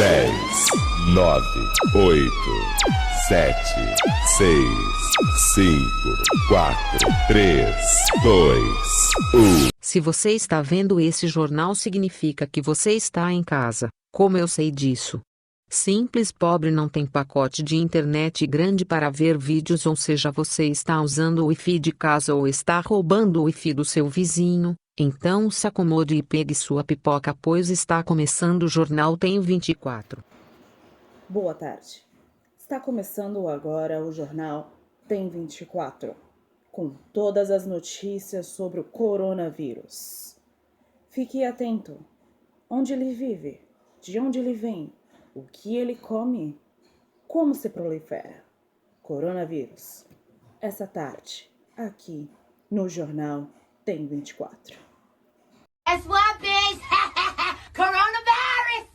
10, 9, 8, 7, 6, 5, 4, 3, 2, 1. Se você está vendo esse jornal, significa que você está em casa. Como eu sei disso? Simples pobre não tem pacote de internet grande para ver vídeos, ou seja, você está usando o Wi-Fi de casa ou está roubando o Wi-Fi do seu vizinho. Então se acomode e pegue sua pipoca, pois está começando o Jornal Tem 24. Boa tarde. Está começando agora o Jornal Tem 24, com todas as notícias sobre o coronavírus. Fique atento. Onde ele vive? De onde ele vem? O que ele come? Como se prolifera? Coronavírus. Essa tarde, aqui no Jornal Tem 24. Guess what, bitch? Coronavirus!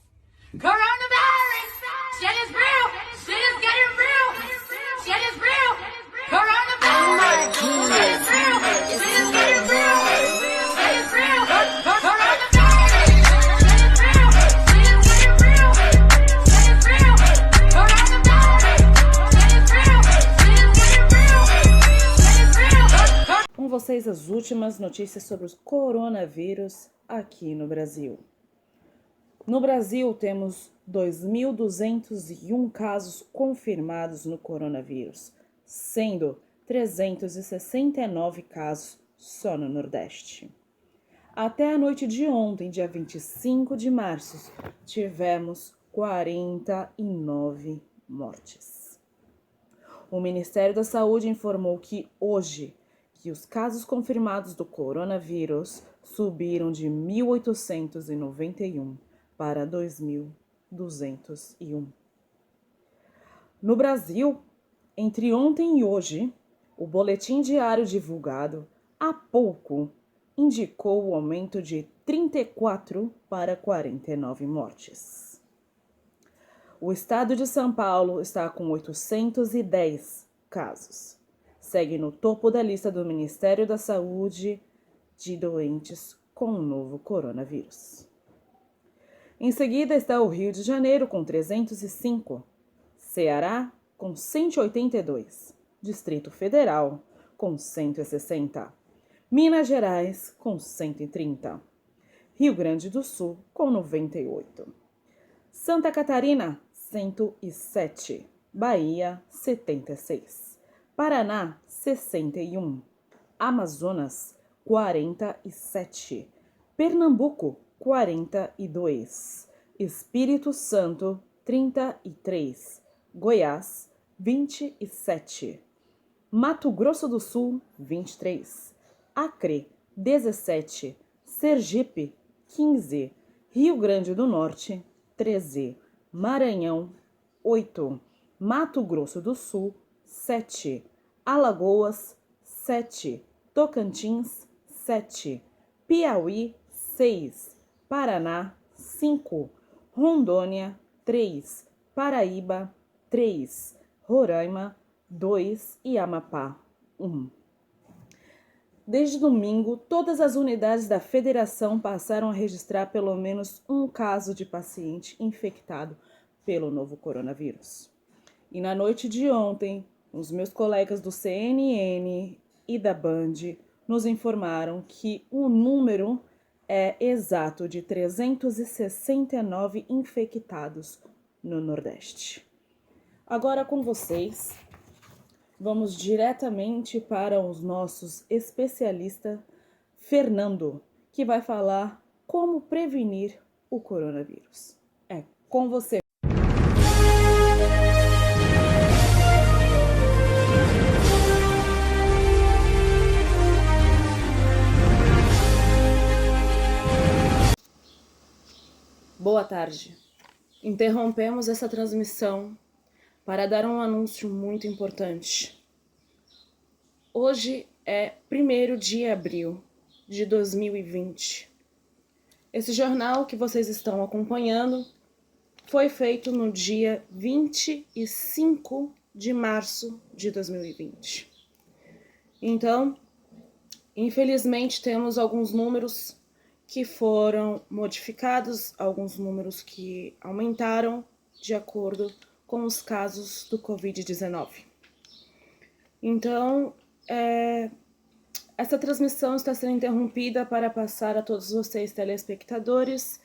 Coronavirus! Shit is real! Shit is getting real! Shit is real! Coronavirus! Shit is real! Shit is getting real! Shit is real! Coronavirus! Shit is real! Shit is getting real! Shit is real! Coronavirus! Shit is real! Shit is getting real! Shit is real! Com vocês as últimas notícias sobre o coronavírus aqui no Brasil. No Brasil temos 2.201 casos confirmados no coronavírus, sendo 369 casos só no Nordeste. Até a noite de ontem, dia 25 de março, tivemos 49 mortes. O Ministério da Saúde informou que hoje os casos confirmados do coronavírus subiram de 1.891 para 2.201. No Brasil, entre ontem e hoje, o boletim diário divulgado há pouco indicou o aumento de 34 para 49 mortes. O estado de São Paulo está com 810 casos. Segue no topo da lista do Ministério da Saúde de doentes com o novo coronavírus. Em seguida está o Rio de Janeiro com 305, Ceará com 182, Distrito Federal com 160, Minas Gerais com 130, Rio Grande do Sul com 98, Santa Catarina 107, Bahia 76, Paraná 61, Amazonas 47, Pernambuco 42, Espírito Santo 33, Goiás 27, Mato Grosso do Sul 23, Acre 17, Sergipe 15, Rio Grande do Norte 13, Maranhão 8, Mato Grosso do Sul 7, Alagoas 7, Tocantins 7, Piauí 6, Paraná 5, Rondônia 3, Paraíba 3, Roraima 2 e Amapá 1. Desde domingo, todas as unidades da federação passaram a registrar pelo menos um caso de paciente infectado pelo novo coronavírus. E na noite de ontem, os meus colegas do CNN e da Band nos informaram que o número é exato de 369 infectados no Nordeste. Agora com vocês, vamos diretamente para os nossos especialistas, Fernando, que vai falar como prevenir o coronavírus. É com você. Boa tarde. Interrompemos essa transmissão para dar um anúncio muito importante. Hoje é 1º de abril de 2020. Esse jornal que vocês estão acompanhando foi feito no dia 25 de março de 2020. Então, infelizmente, temos alguns números que foram modificados, alguns números que aumentaram de acordo com os casos do Covid-19. Então, essa transmissão está sendo interrompida para passar a todos vocês, telespectadores,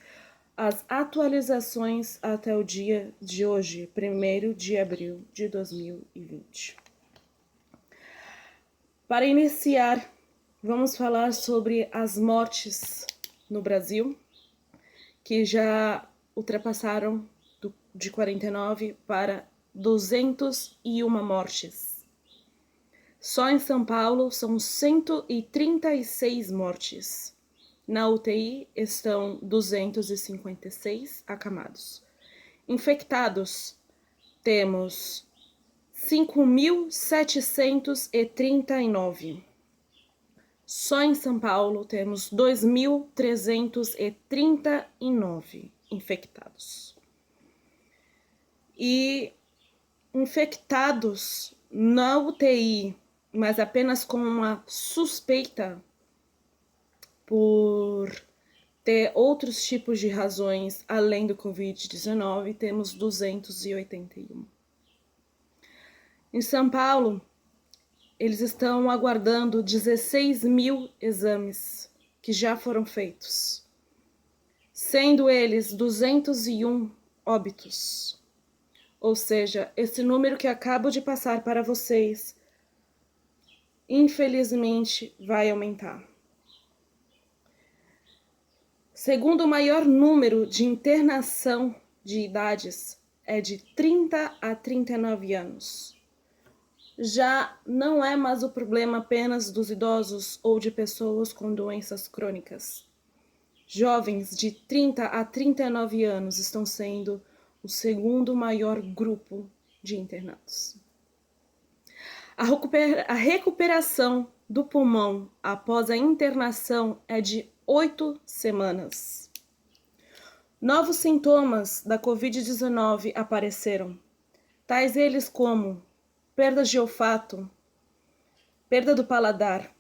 as atualizações até o dia de hoje, 1º de abril de 2020. Para iniciar, vamos falar sobre as mortes no Brasil, que já ultrapassaram de 49 para 201 mortes. Só em São Paulo são 136 mortes. Na UTI estão 256 acamados. Infectados, temos 5.739. Só em São Paulo temos 2.339 infectados. E infectados na UTI, mas apenas com uma suspeita por ter outros tipos de razões além do Covid-19, temos 281. Em São Paulo, eles estão aguardando 16 mil exames que já foram feitos, sendo eles 201 óbitos. Ou seja, esse número que acabo de passar para vocês, infelizmente, vai aumentar. Segundo o maior número de internação de idades é de 30 a 39 anos. Já não é mais o problema apenas dos idosos ou de pessoas com doenças crônicas. Jovens de 30 a 39 anos estão sendo o segundo maior grupo de internados. A recuperação do pulmão após a internação é de 8 semanas. Novos sintomas da Covid-19 apareceram, tais eles como perda de olfato, perda do paladar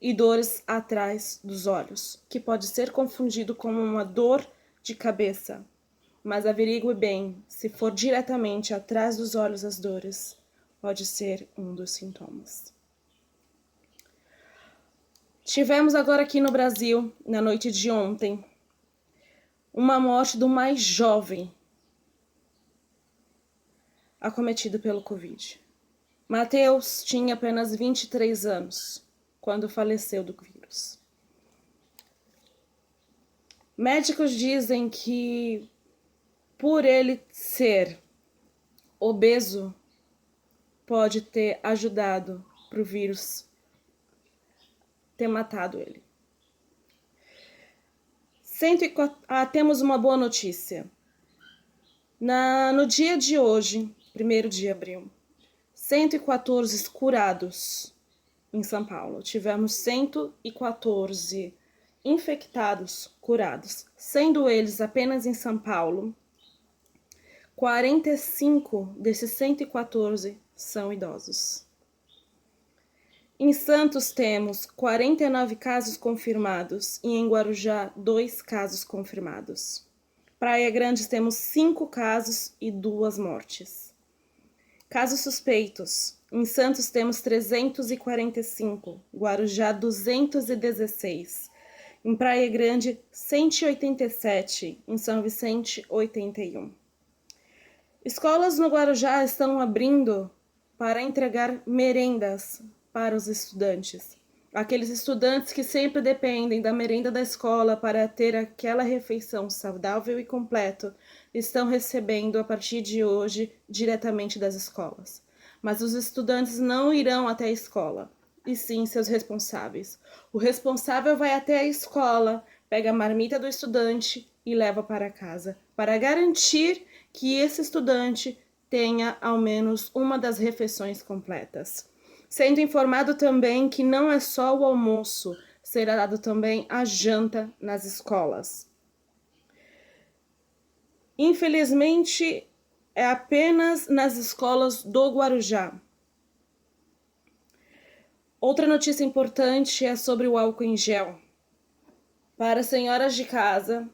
e dores atrás dos olhos, que pode ser confundido com uma dor de cabeça, mas averigue bem, se for diretamente atrás dos olhos as dores, pode ser um dos sintomas. Tivemos agora aqui no Brasil, na noite de ontem, uma morte do mais jovem acometido pelo Covid. Mateus tinha apenas 23 anos quando faleceu do vírus. Médicos dizem que, por ele ser obeso, pode ter ajudado para o vírus ter matado ele. Temos uma boa notícia. No dia de hoje, 1º de abril, 114 curados em São Paulo. Tivemos 114 infectados curados, sendo eles apenas em São Paulo, 45 desses 114 são idosos. Em Santos temos 49 casos confirmados e em Guarujá 2 casos confirmados. Praia Grande temos 5 casos e 2 mortes. Casos suspeitos. Em Santos temos 345, Guarujá 216, em Praia Grande 187, em São Vicente 81. Escolas no Guarujá estão abrindo para entregar merendas para os estudantes. Aqueles estudantes que sempre dependem da merenda da escola para ter aquela refeição saudável e completa, estão recebendo a partir de hoje diretamente das escolas. Mas os estudantes não irão até a escola, e sim seus responsáveis. O responsável vai até a escola, pega a marmita do estudante e leva para casa, para garantir que esse estudante tenha ao menos uma das refeições completas. Sendo informado também que não é só o almoço, será dado também a janta nas escolas. Infelizmente, é apenas nas escolas do Guarujá. Outra notícia importante é sobre o álcool em gel. Para as senhoras de casa,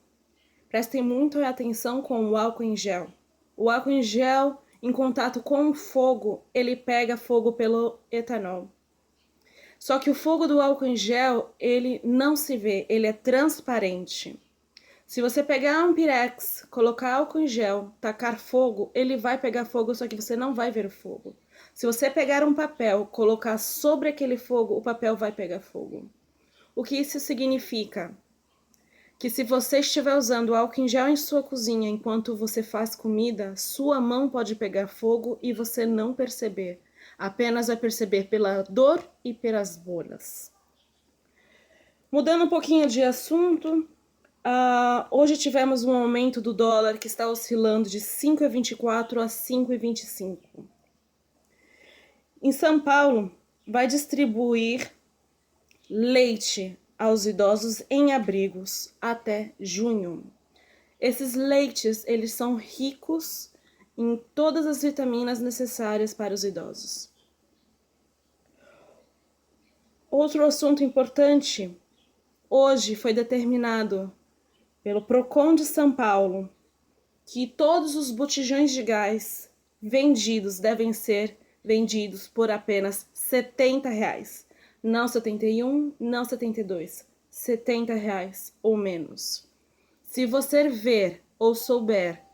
prestem muito atenção com o álcool em gel. O álcool em gel, em contato com o fogo, ele pega fogo pelo etanol. Só que o fogo do álcool em gel, ele não se vê, ele é transparente. Se você pegar um pirex, colocar álcool em gel, tacar fogo, ele vai pegar fogo, só que você não vai ver o fogo. Se você pegar um papel, colocar sobre aquele fogo, o papel vai pegar fogo. O que isso significa? Que se você estiver usando álcool em gel em sua cozinha enquanto você faz comida, sua mão pode pegar fogo e você não perceber. Apenas vai perceber pela dor e pelas bolhas. Mudando um pouquinho de assunto, hoje tivemos um aumento do dólar que está oscilando de 5,24 a 5,25. Em São Paulo, vai distribuir leite aos idosos em abrigos até junho. Esses leites, eles são ricos em todas as vitaminas necessárias para os idosos. Outro assunto importante, hoje foi determinado pelo Procon de São Paulo que todos os botijões de gás vendidos devem ser vendidos por apenas R$70. Não 71, não 72, R$70 ou menos. Se você ver ou souber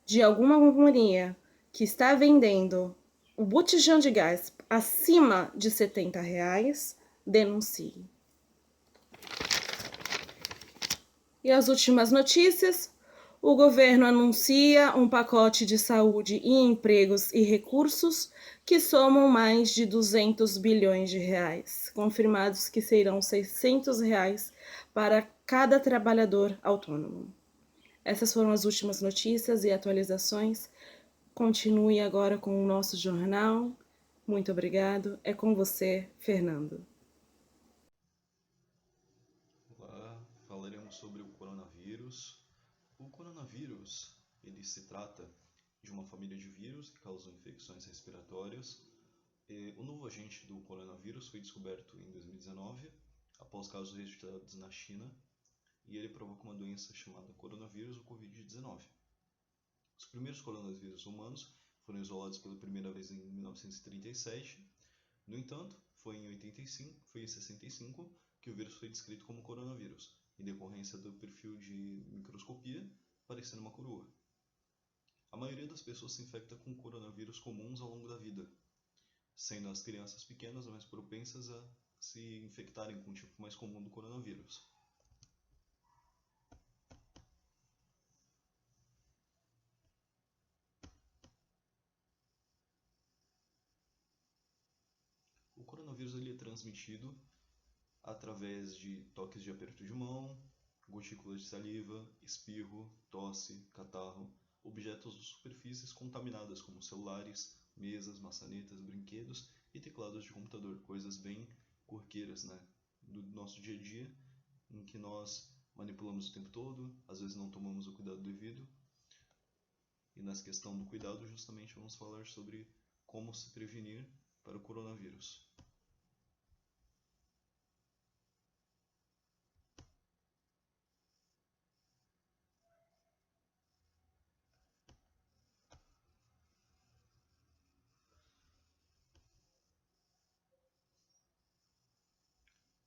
de alguma companhia que está vendendo o botijão de gás acima de R$70, denuncie. E as últimas notícias, o governo anuncia um pacote de saúde e empregos e recursos que somam mais de 200 bilhões de reais, confirmados que serão R$600 para cada trabalhador autônomo. Essas foram as últimas notícias e atualizações. Continue agora com o nosso jornal. Muito obrigado. É com você, Fernando. Olá, falaremos sobre o coronavírus. O coronavírus, ele se trata de uma família de vírus que causam infecções respiratórias. O novo agente do coronavírus foi descoberto em 2019, após casos registrados na China, e ele provoca uma doença chamada coronavírus, ou Covid-19. Os primeiros coronavírus humanos foram isolados pela primeira vez em 1937. No entanto, foi em 65 que o vírus foi descrito como coronavírus, em decorrência do perfil de microscopia parecendo uma coroa. A maioria das pessoas se infecta com coronavírus comuns ao longo da vida, sendo as crianças pequenas mais propensas a se infectarem com o tipo mais comum do coronavírus. O coronavírus ele é transmitido através de toques de aperto de mão, gotículas de saliva, espirro, tosse, catarro, objetos ou superfícies contaminadas como celulares, mesas, maçanetas, brinquedos e teclados de computador, coisas bem corriqueiras, né, do nosso dia a dia, em que nós manipulamos o tempo todo, às vezes não tomamos o cuidado devido. E nessa questão do cuidado, justamente vamos falar sobre como se prevenir para o coronavírus.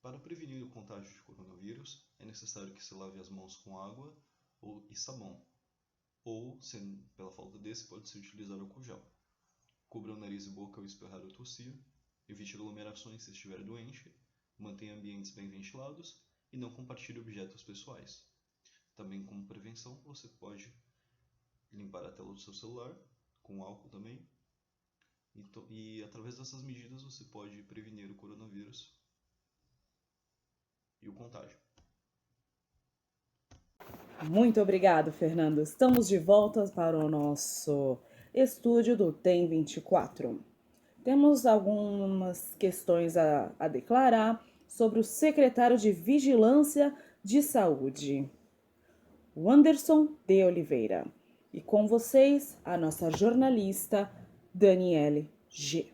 Para prevenir o contágio de coronavírus, é necessário que se lave as mãos com água e sabão, ou, se pela falta desse, pode-se utilizar álcool gel. Cubra o nariz e boca ao espirrar ou tossir, evite aglomerações se estiver doente, mantenha ambientes bem ventilados e não compartilhe objetos pessoais. Também, como prevenção, você pode limpar a tela do seu celular, com álcool também, e através dessas medidas você pode prevenir o coronavírus e o contágio. Muito obrigado, Fernando. Estamos de volta para o nosso estúdio do TEM 24. Temos algumas questões a declarar sobre o secretário de Vigilância de Saúde, Wanderson de Oliveira. E com vocês, a nossa jornalista, Daniele G.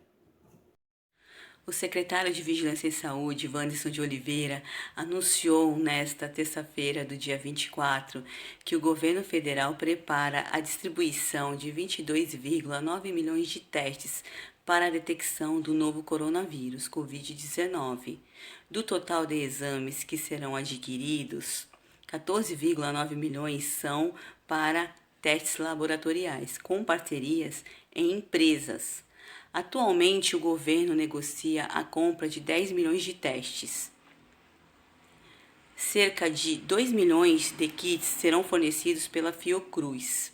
O secretário de Vigilância em Saúde, Wanderson de Oliveira, anunciou nesta terça-feira, do dia 24, que o governo federal prepara a distribuição de 22,9 milhões de testes para a detecção do novo coronavírus, Covid-19. Do total de exames que serão adquiridos, 14,9 milhões são para testes laboratoriais, com parcerias em empresas. Atualmente, o governo negocia a compra de 10 milhões de testes. Cerca de 2 milhões de kits serão fornecidos pela Fiocruz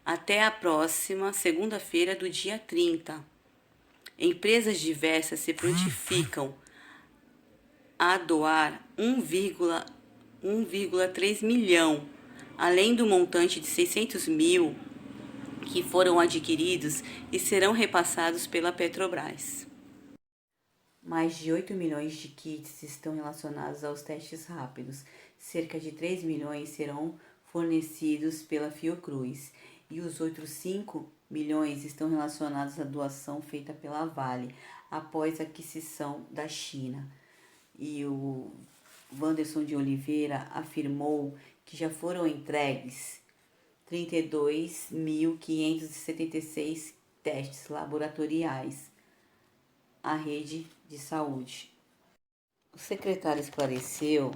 até a próxima segunda-feira do dia 30. Empresas diversas se prontificam a doar 1,3 milhão, além do montante de 600 mil que foram adquiridos e serão repassados pela Petrobras. Mais de 8 milhões de kits estão relacionados aos testes rápidos. Cerca de 3 milhões serão fornecidos pela Fiocruz e os outros 5 milhões estão relacionados à doação feita pela Vale após a aquisição da China. E o Wanderson de Oliveira afirmou que já foram entregues 32.576 testes laboratoriais à rede de saúde. O secretário esclareceu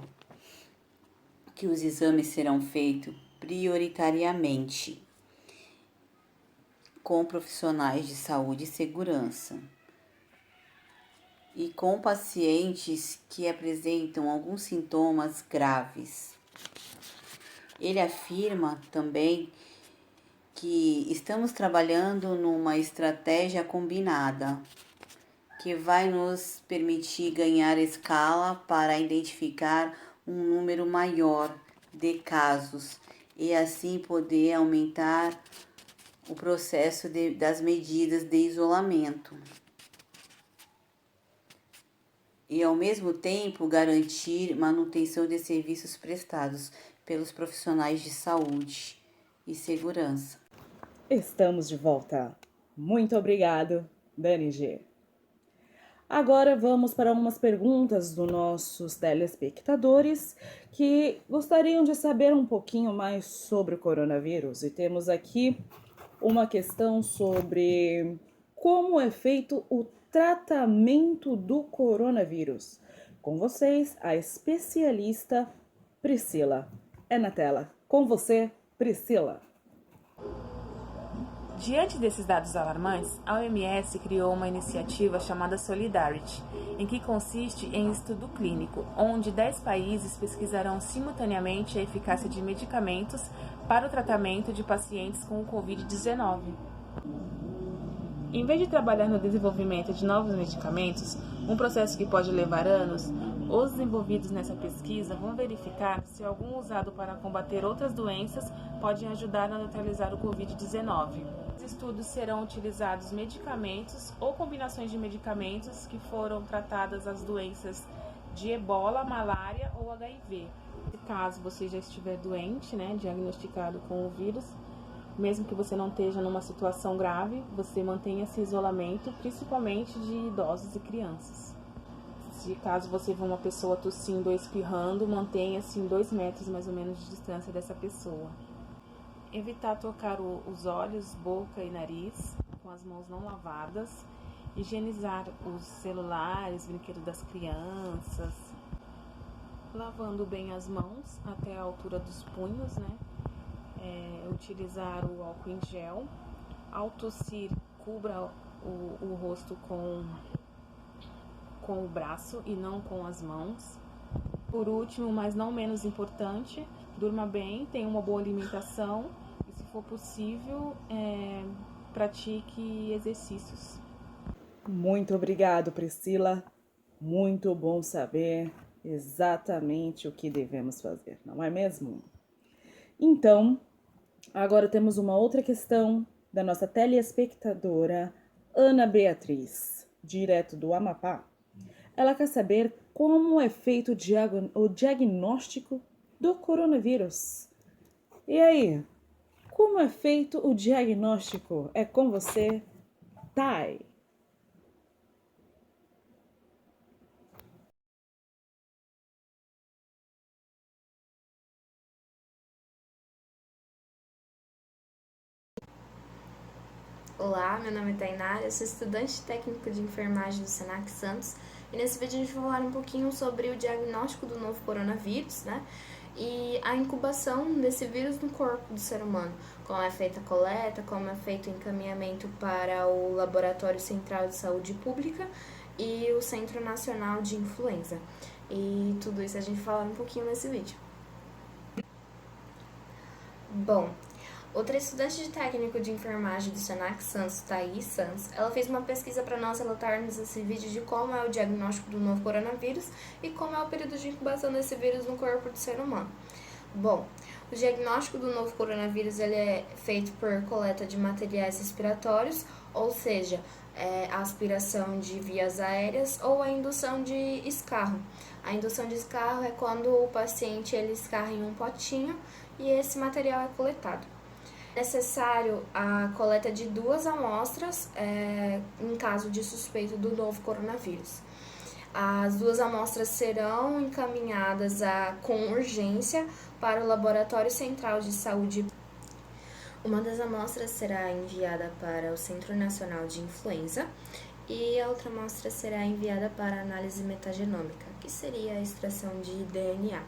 que os exames serão feitos prioritariamente com profissionais de saúde e segurança e com pacientes que apresentam alguns sintomas graves. Ele afirma também que estamos trabalhando numa estratégia combinada que vai nos permitir ganhar escala para identificar um número maior de casos e assim poder aumentar o processo das medidas de isolamento e ao mesmo tempo garantir manutenção de serviços prestados pelos profissionais de saúde e segurança. Estamos de volta. Muito obrigado, Dani G. Agora vamos para umas perguntas dos nossos telespectadores que gostariam de saber um pouquinho mais sobre o coronavírus. E temos aqui uma questão sobre como é feito o tratamento do coronavírus. Com vocês, a especialista Priscila. É na tela. Com você, Priscila. Diante desses dados alarmantes, a OMS criou uma iniciativa chamada Solidarity, em que consiste em estudo clínico, onde 10 países pesquisarão simultaneamente a eficácia de medicamentos para o tratamento de pacientes com o Covid-19. Em vez de trabalhar no desenvolvimento de novos medicamentos, um processo que pode levar anos, os envolvidos nessa pesquisa vão verificar se algum usado para combater outras doenças pode ajudar a neutralizar o Covid-19. Os estudos serão utilizados medicamentos ou combinações de medicamentos que foram tratadas as doenças de ebola, malária ou HIV. Caso você já estiver doente, diagnosticado com o vírus, mesmo que você não esteja numa situação grave, você mantenha esse isolamento, principalmente de idosos e crianças. Se caso você vê uma pessoa tossindo ou espirrando, mantenha-se em 2 metros mais ou menos de distância dessa pessoa. Evitar tocar os olhos, boca e nariz com as mãos não lavadas. Higienizar os celulares, brinquedos das crianças. Lavando bem as mãos até a altura dos punhos, utilizar o álcool em gel. Ao tossir, cubra o rosto com o braço e não com as mãos. Por último, mas não menos importante, durma bem, tenha uma boa alimentação e, se for possível, pratique exercícios. Muito obrigado, Priscila. Muito bom saber exatamente o que devemos fazer, não é mesmo? Então, agora temos uma outra questão da nossa telespectadora Ana Beatriz, direto do Amapá. Ela quer saber como é feito o diagnóstico do coronavírus. E aí, como é feito o diagnóstico? É com você, Thay. Olá, meu nome é Tainara, eu sou estudante técnico de enfermagem do Senac Santos e nesse vídeo a gente vai falar um pouquinho sobre o diagnóstico do novo coronavírus, né? E a incubação desse vírus no corpo do ser humano, como é feita a coleta, como é feito o encaminhamento para o Laboratório Central de Saúde Pública e o Centro Nacional de Influenza. E tudo isso a gente vai falar um pouquinho nesse vídeo. Bom, outra estudante de técnico de enfermagem do Senac Santos, Thaís Santos, ela fez uma pesquisa para nós relatarmos esse vídeo de como é o diagnóstico do novo coronavírus e como é o período de incubação desse vírus no corpo do ser humano. Bom, o diagnóstico do novo coronavírus ele é feito por coleta de materiais respiratórios, ou seja, a aspiração de vias aéreas ou a indução de escarro. A indução de escarro é quando o paciente ele escarra em um potinho e esse material é coletado. É necessário a coleta de 2 amostras em caso de suspeito do novo coronavírus. As 2 amostras serão encaminhadas com urgência para o Laboratório Central de Saúde. Uma das amostras será enviada para o Centro Nacional de Influenza e a outra amostra será enviada para análise metagenômica, que seria a extração de DNA.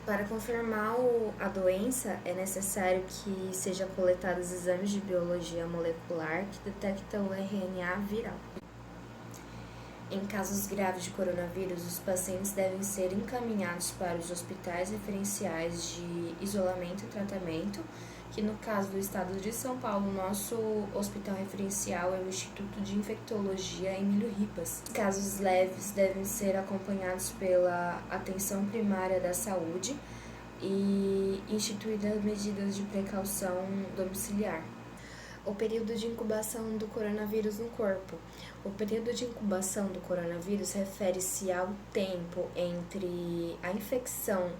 Para confirmar a doença, é necessário que sejam coletados exames de biologia molecular que detectam o RNA viral. Em casos graves de coronavírus, os pacientes devem ser encaminhados para os hospitais referenciais de isolamento e tratamento, que no caso do estado de São Paulo, nosso hospital referencial é o Instituto de Infectologia Emílio Ribas. Casos leves devem ser acompanhados pela atenção primária da saúde e instituídas medidas de precaução domiciliar. O período de incubação do coronavírus no corpo. O período de incubação do coronavírus refere-se ao tempo entre a infecção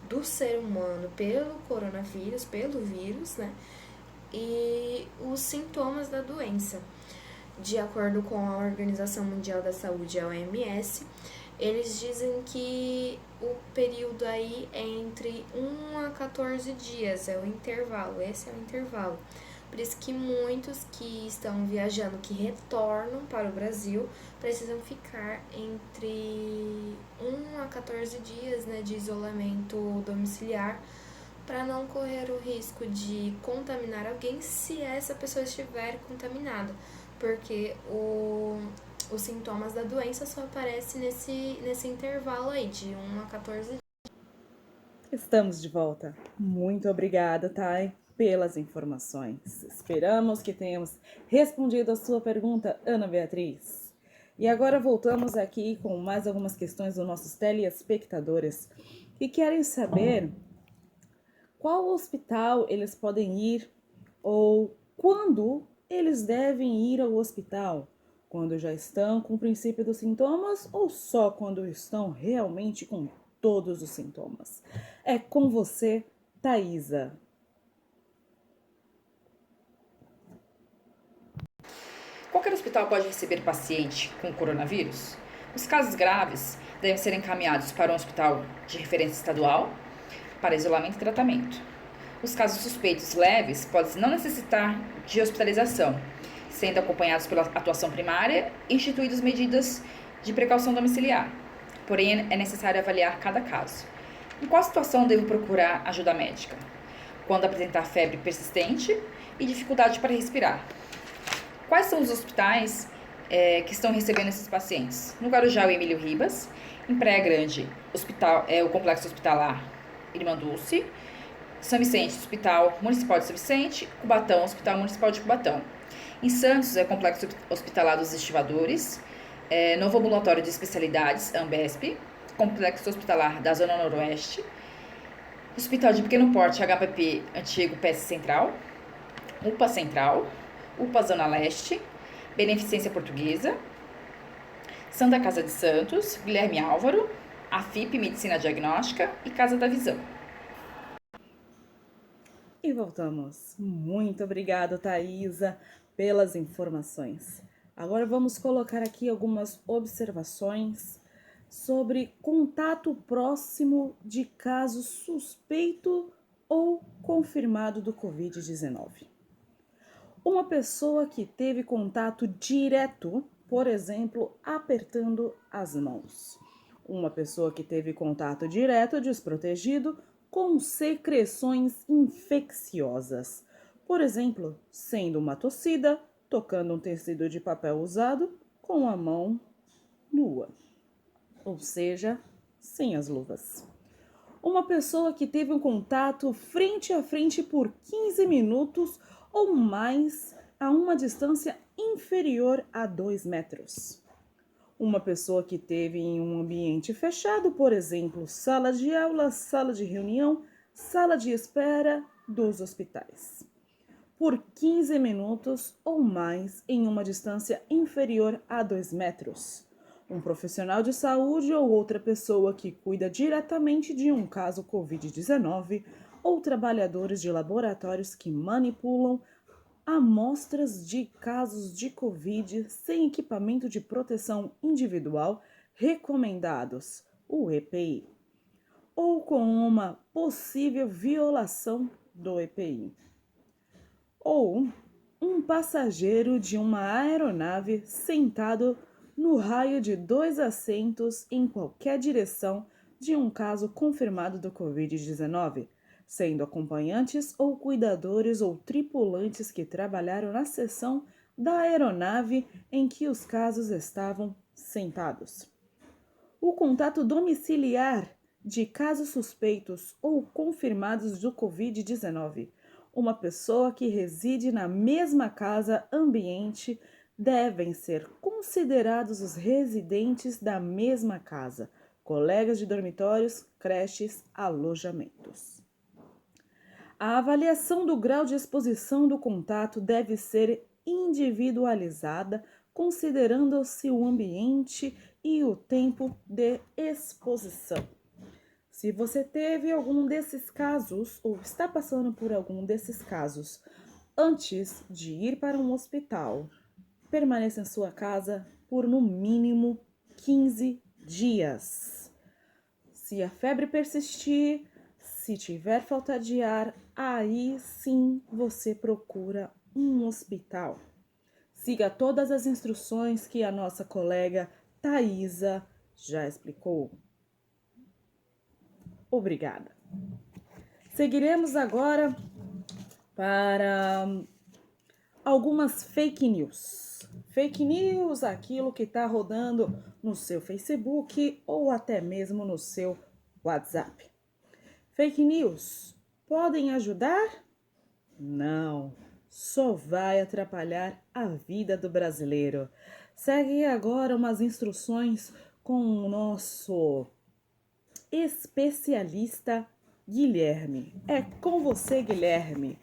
do ser humano pelo coronavírus, pelo vírus, né, e os sintomas da doença. De acordo com a Organização Mundial da Saúde, a OMS, eles dizem que o período aí é entre 1 a 14 dias, é o intervalo, esse é o intervalo. Por isso que muitos que estão viajando, que retornam para o Brasil, precisam ficar entre 1 a 14 dias, né, de isolamento domiciliar para não correr o risco de contaminar alguém se essa pessoa estiver contaminada, porque os sintomas da doença só aparecem nesse intervalo aí, de 1 a 14 dias. Estamos de volta. Muito obrigada, Thay, pelas informações. Esperamos que tenhamos respondido a sua pergunta, Ana Beatriz. E agora voltamos aqui com mais algumas questões dos nossos telespectadores que querem saber qual hospital eles podem ir ou quando eles devem ir ao hospital. Quando já estão com o princípio dos sintomas ou só quando estão realmente com todos os sintomas? É com você, Thaisa. Qualquer hospital pode receber paciente com coronavírus? Os casos graves devem ser encaminhados para um hospital de referência estadual para isolamento e tratamento. Os casos suspeitos leves podem não necessitar de hospitalização, sendo acompanhados pela atuação primária e instituídas medidas de precaução domiciliar. Porém, é necessário avaliar cada caso. Em qual situação devo procurar ajuda médica? Quando apresentar febre persistente e dificuldade para respirar. Quais são os hospitais que estão recebendo esses pacientes? No Guarujá, o Emílio Ribas. Em Praia Grande, o Complexo Hospitalar Irmã Dulce. São Vicente, Hospital Municipal de São Vicente. Cubatão, Hospital Municipal de Cubatão. Em Santos, é o Complexo Hospitalar dos Estivadores. Novo Ambulatório de Especialidades, Ambesp. Complexo Hospitalar da Zona Noroeste. Hospital de Pequeno Porte, HPP, Antigo PS Central. UPA Central. UPA Zona Leste, Beneficência Portuguesa, Santa Casa de Santos, Guilherme Álvaro, AFIP Medicina Diagnóstica e Casa da Visão. E voltamos. Muito obrigada, Thaisa, pelas informações. Agora vamos colocar aqui algumas observações sobre contato próximo de caso suspeito ou confirmado do Covid-19. Uma pessoa que teve contato direto, por exemplo, apertando as mãos. Uma pessoa que teve contato direto desprotegido com secreções infecciosas. Por exemplo, sendo uma tossida, tocando um tecido de papel usado com a mão nua, ou seja, sem as luvas. Uma pessoa que teve um contato frente a frente por 15 minutos ou mais a uma distância inferior a 2 metros. Uma pessoa que teve em um ambiente fechado, por exemplo, sala de aula, sala de reunião, sala de espera dos hospitais, por 15 minutos ou mais em uma distância inferior a 2 metros. Um profissional de saúde ou outra pessoa que cuida diretamente de um caso Covid-19 ou trabalhadores de laboratórios que manipulam amostras de casos de Covid sem equipamento de proteção individual recomendados, o EPI, ou com uma possível violação do EPI. Ou um passageiro de uma aeronave sentado no raio de 2 assentos em qualquer direção de um caso confirmado do Covid-19, sendo acompanhantes ou cuidadores ou tripulantes que trabalharam na seção da aeronave em que os casos estavam sentados. O contato domiciliar de casos suspeitos ou confirmados do Covid-19. Uma pessoa que reside na mesma casa ambiente devem ser considerados os residentes da mesma casa, colegas de dormitórios, creches, alojamentos. A avaliação do grau de exposição do contato deve ser individualizada, considerando-se o ambiente e o tempo de exposição. Se você teve algum desses casos ou está passando por algum desses casos antes de ir para um hospital, permaneça em sua casa por no mínimo 15 dias. Se a febre persistir, se tiver falta de ar, aí sim você procura um hospital. Siga todas as instruções que a nossa colega Thaisa já explicou. Obrigada. Seguiremos agora para algumas fake news. Fake news, aquilo que está rodando no seu Facebook ou até mesmo no seu WhatsApp. Fake news podem ajudar? Não, só vai atrapalhar a vida do brasileiro. Segue agora umas instruções com o nosso especialista Guilherme. É com você, Guilherme.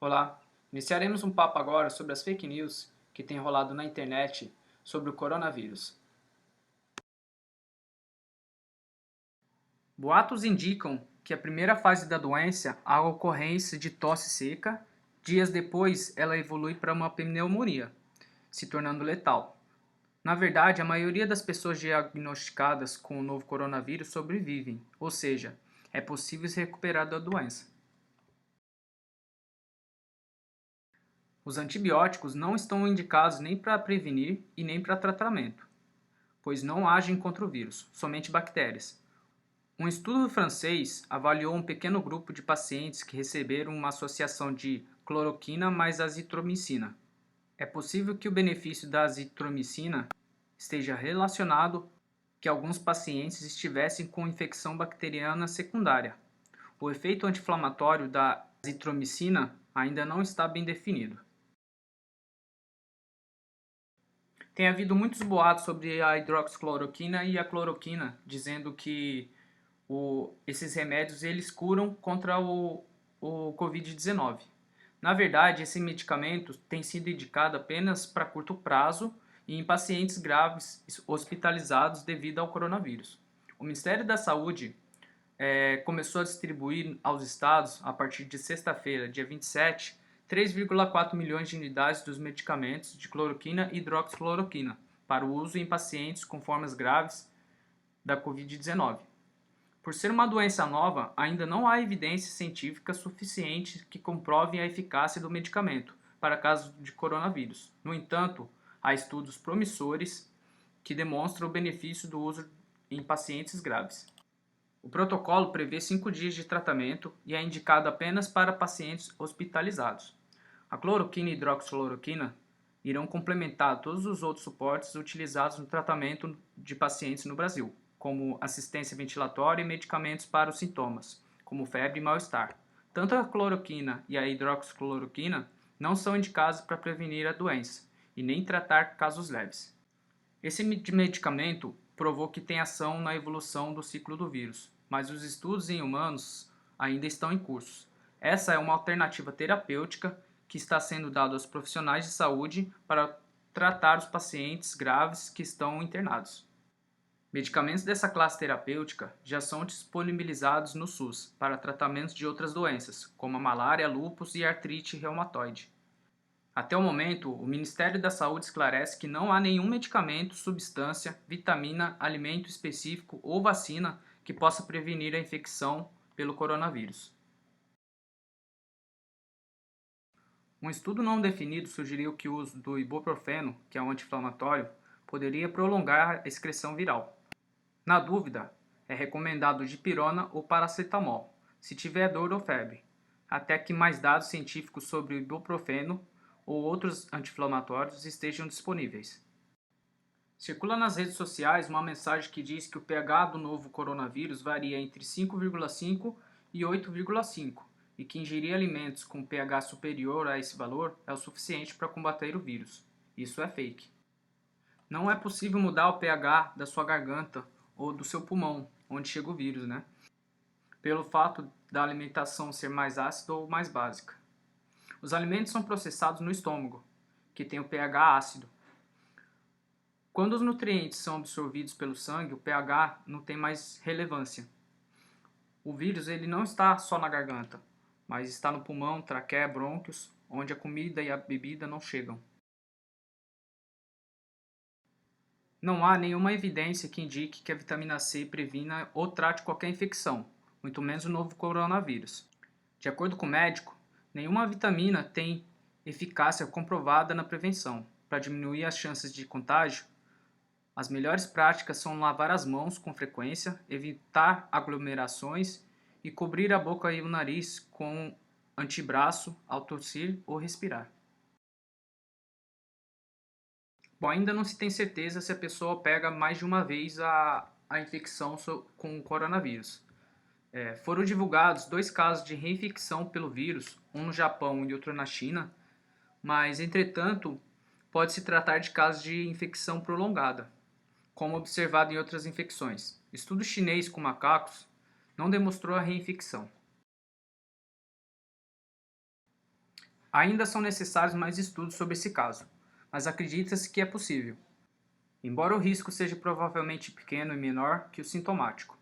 Olá, iniciaremos um papo agora sobre as fake news que têm rolado na internet sobre o coronavírus. Boatos indicam que a primeira fase da doença há a ocorrência de tosse seca, dias depois ela evolui para uma pneumonia, se tornando letal. Na verdade, a maioria das pessoas diagnosticadas com o novo coronavírus sobrevivem, ou seja, é possível se recuperar da doença. Os antibióticos não estão indicados nem para prevenir e nem para tratamento, pois não agem contra o vírus, somente bactérias. Um estudo francês avaliou um pequeno grupo de pacientes que receberam uma associação de cloroquina mais azitromicina. É possível que o benefício da azitromicina esteja relacionado que alguns pacientes estivessem com infecção bacteriana secundária. O efeito anti-inflamatório da azitromicina ainda não está bem definido. Tem havido muitos boatos sobre a hidroxicloroquina e a cloroquina, dizendo que esses remédios eles curam contra o Covid-19. Na verdade, esse medicamento tem sido indicado apenas para curto prazo e em pacientes graves hospitalizados devido ao coronavírus. O Ministério da Saúde começou a distribuir aos estados, a partir de sexta-feira, dia 27, 3,4 milhões de unidades dos medicamentos de cloroquina e hidroxicloroquina para o uso em pacientes com formas graves da Covid-19. Por ser uma doença nova, ainda não há evidência científica suficiente que comprove a eficácia do medicamento para casos de coronavírus. No entanto, há estudos promissores que demonstram o benefício do uso em pacientes graves. O protocolo prevê 5 dias de tratamento e é indicado apenas para pacientes hospitalizados. A cloroquina e hidroxicloroquina irão complementar todos os outros suportes utilizados no tratamento de pacientes no Brasil, como assistência ventilatória e medicamentos para os sintomas, como febre e mal-estar. Tanto a cloroquina e a hidroxicloroquina não são indicados para prevenir a doença e nem tratar casos leves. Esse medicamento provou que tem ação na evolução do ciclo do vírus, mas os estudos em humanos ainda estão em curso. Essa é uma alternativa terapêutica que está sendo dada aos profissionais de saúde para tratar os pacientes graves que estão internados. Medicamentos dessa classe terapêutica já são disponibilizados no SUS para tratamentos de outras doenças, como a malária, lúpus e artrite reumatoide. Até o momento, o Ministério da Saúde esclarece que não há nenhum medicamento, substância, vitamina, alimento específico ou vacina que possa prevenir a infecção pelo coronavírus. Um estudo não definido sugeriu que o uso do ibuprofeno, que é um anti-inflamatório, poderia prolongar a excreção viral. Na dúvida, é recomendado dipirona ou paracetamol, se tiver dor ou febre, até que mais dados científicos sobre o ibuprofeno ou outros anti-inflamatórios estejam disponíveis. Circula nas redes sociais uma mensagem que diz que o pH do novo coronavírus varia entre 5,5 e 8,5 e que ingerir alimentos com pH superior a esse valor é o suficiente para combater o vírus. Isso é fake. Não é possível mudar o pH da sua garganta ou do seu pulmão, onde chega o vírus, pelo fato da alimentação ser mais ácida ou mais básica. Os alimentos são processados no estômago, que tem o pH ácido. Quando os nutrientes são absorvidos pelo sangue, o pH não tem mais relevância. O vírus ele não está só na garganta, mas está no pulmão, traqueia, brônquios, onde a comida e a bebida não chegam. Não há nenhuma evidência que indique que a vitamina C previna ou trate qualquer infecção, muito menos o novo coronavírus. De acordo com o médico, nenhuma vitamina tem eficácia comprovada na prevenção. Para diminuir as chances de contágio, as melhores práticas são lavar as mãos com frequência, evitar aglomerações e cobrir a boca e o nariz com antebraço ao tossir ou respirar. Bom, ainda não se tem certeza se a pessoa pega mais de uma vez a infecção com o coronavírus. Foram divulgados 2 casos de reinfecção pelo vírus, um no Japão e outro na China, mas, entretanto, pode se tratar de casos de infecção prolongada, como observado em outras infecções. Estudo chinês com macacos não demonstrou a reinfecção. Ainda são necessários mais estudos sobre esse caso, mas acredita-se que é possível, embora o risco seja provavelmente pequeno e menor que o sintomático.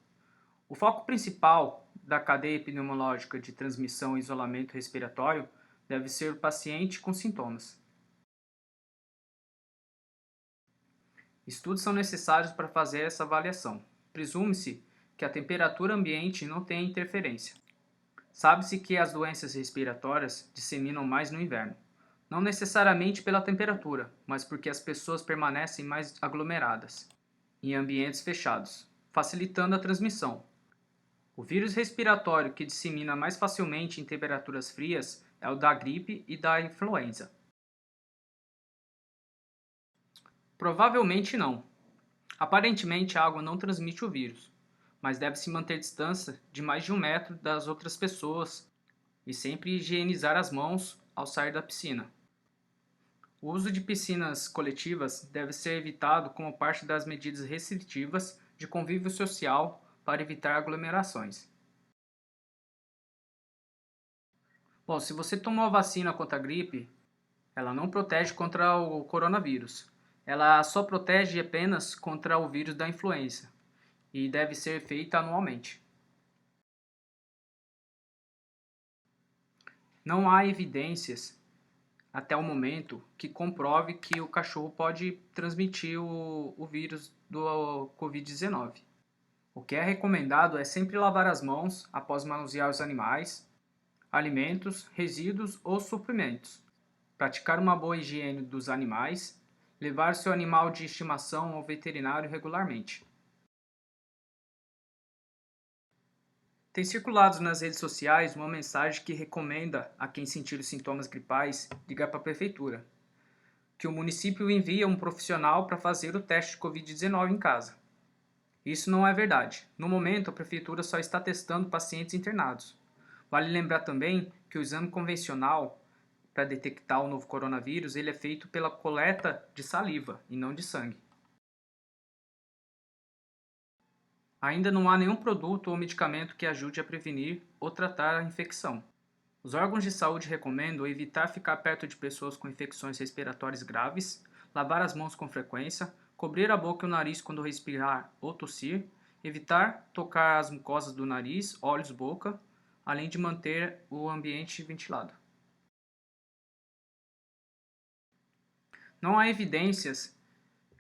O foco principal da cadeia epidemiológica de transmissão e isolamento respiratório deve ser o paciente com sintomas. Estudos são necessários para fazer essa avaliação. Presume-se que a temperatura ambiente não tem interferência. Sabe-se que as doenças respiratórias disseminam mais no inverno. Não necessariamente pela temperatura, mas porque as pessoas permanecem mais aglomeradas, em ambientes fechados, facilitando a transmissão. O vírus respiratório que dissemina mais facilmente em temperaturas frias é o da gripe e da influenza. Provavelmente não. Aparentemente a água não transmite o vírus, mas deve-se manter distância de mais de 1 metro das outras pessoas e sempre higienizar as mãos ao sair da piscina. O uso de piscinas coletivas deve ser evitado como parte das medidas restritivas de convívio social para evitar aglomerações. Bom, se você tomou a vacina contra a gripe, ela não protege contra o coronavírus. Ela só protege apenas contra o vírus da influenza e deve ser feita anualmente. Não há evidências, até o momento, que comprove que o cachorro pode transmitir o vírus do Covid-19. O que é recomendado é sempre lavar as mãos após manusear os animais, alimentos, resíduos ou suprimentos, praticar uma boa higiene dos animais, levar seu animal de estimação ao veterinário regularmente. Tem circulado nas redes sociais uma mensagem que recomenda a quem sentir os sintomas gripais ligar para a prefeitura, que o município envia um profissional para fazer o teste de Covid-19 em casa. Isso não é verdade. No momento, a prefeitura só está testando pacientes internados. Vale lembrar também que o exame convencional para detectar o novo coronavírus ele é feito pela coleta de saliva e não de sangue. Ainda não há nenhum produto ou medicamento que ajude a prevenir ou tratar a infecção. Os órgãos de saúde recomendam evitar ficar perto de pessoas com infecções respiratórias graves, lavar as mãos com frequência, cobrir a boca e o nariz quando respirar ou tossir, evitar tocar as mucosas do nariz, olhos, boca, além de manter o ambiente ventilado. Não há evidências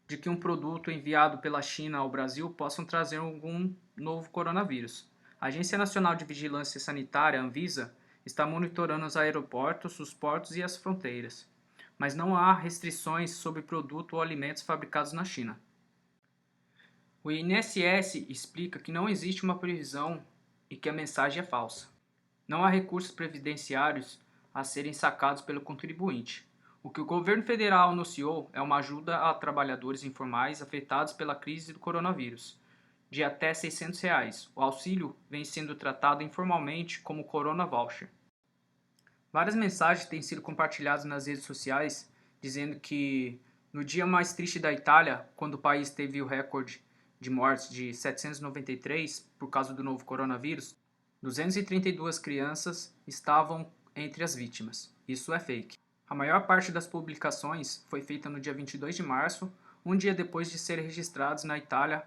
de que um produto enviado pela China ao Brasil possa trazer algum novo coronavírus. A Agência Nacional de Vigilância Sanitária, Anvisa, está monitorando os aeroportos, os portos e as fronteiras, mas não há restrições sobre produto ou alimentos fabricados na China. O INSS explica que não existe uma previsão e que a mensagem é falsa. Não há recursos previdenciários a serem sacados pelo contribuinte. O que o governo federal anunciou é uma ajuda a trabalhadores informais afetados pela crise do coronavírus, de até R$ 600. O auxílio vem sendo tratado informalmente como Corona Voucher. Várias mensagens têm sido compartilhadas nas redes sociais dizendo que no dia mais triste da Itália, quando o país teve o recorde de mortes de 793 por causa do novo coronavírus, 232 crianças estavam entre as vítimas. Isso é fake. A maior parte das publicações foi feita no dia 22 de março, um dia depois de serem registrados na Itália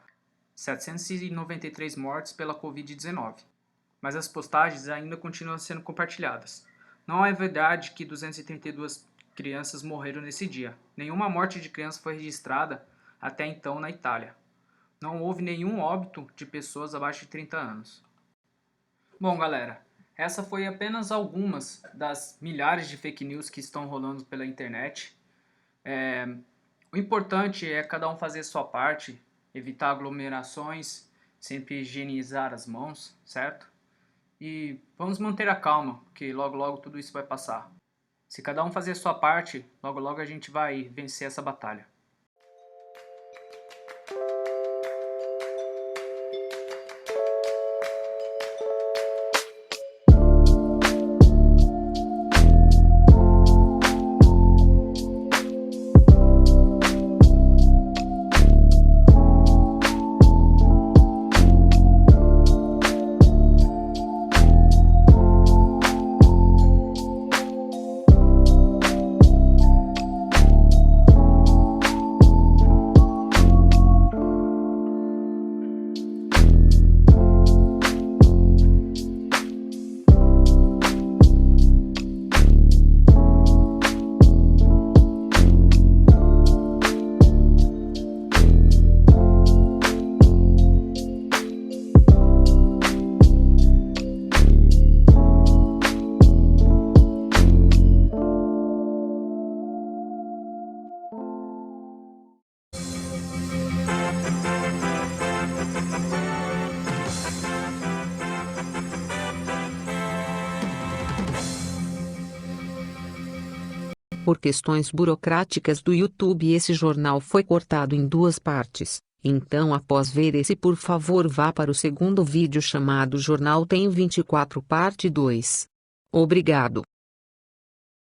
793 mortes pela Covid-19. Mas as postagens ainda continuam sendo compartilhadas. Não é verdade que 232 crianças morreram nesse dia. Nenhuma morte de criança foi registrada até então na Itália. Não houve nenhum óbito de pessoas abaixo de 30 anos. Bom, galera, essa foi apenas algumas das milhares de fake news que estão rolando pela internet. O importante é cada um fazer a sua parte, evitar aglomerações, sempre higienizar as mãos, certo? E vamos manter a calma, porque logo logo tudo isso vai passar. Se cada um fazer a sua parte, logo logo a gente vai vencer essa batalha. Por questões burocráticas do YouTube, esse jornal foi cortado em 2 partes. Então, após ver esse, por favor, vá para o segundo vídeo chamado Jornal Tem 24 Parte 2. Obrigado.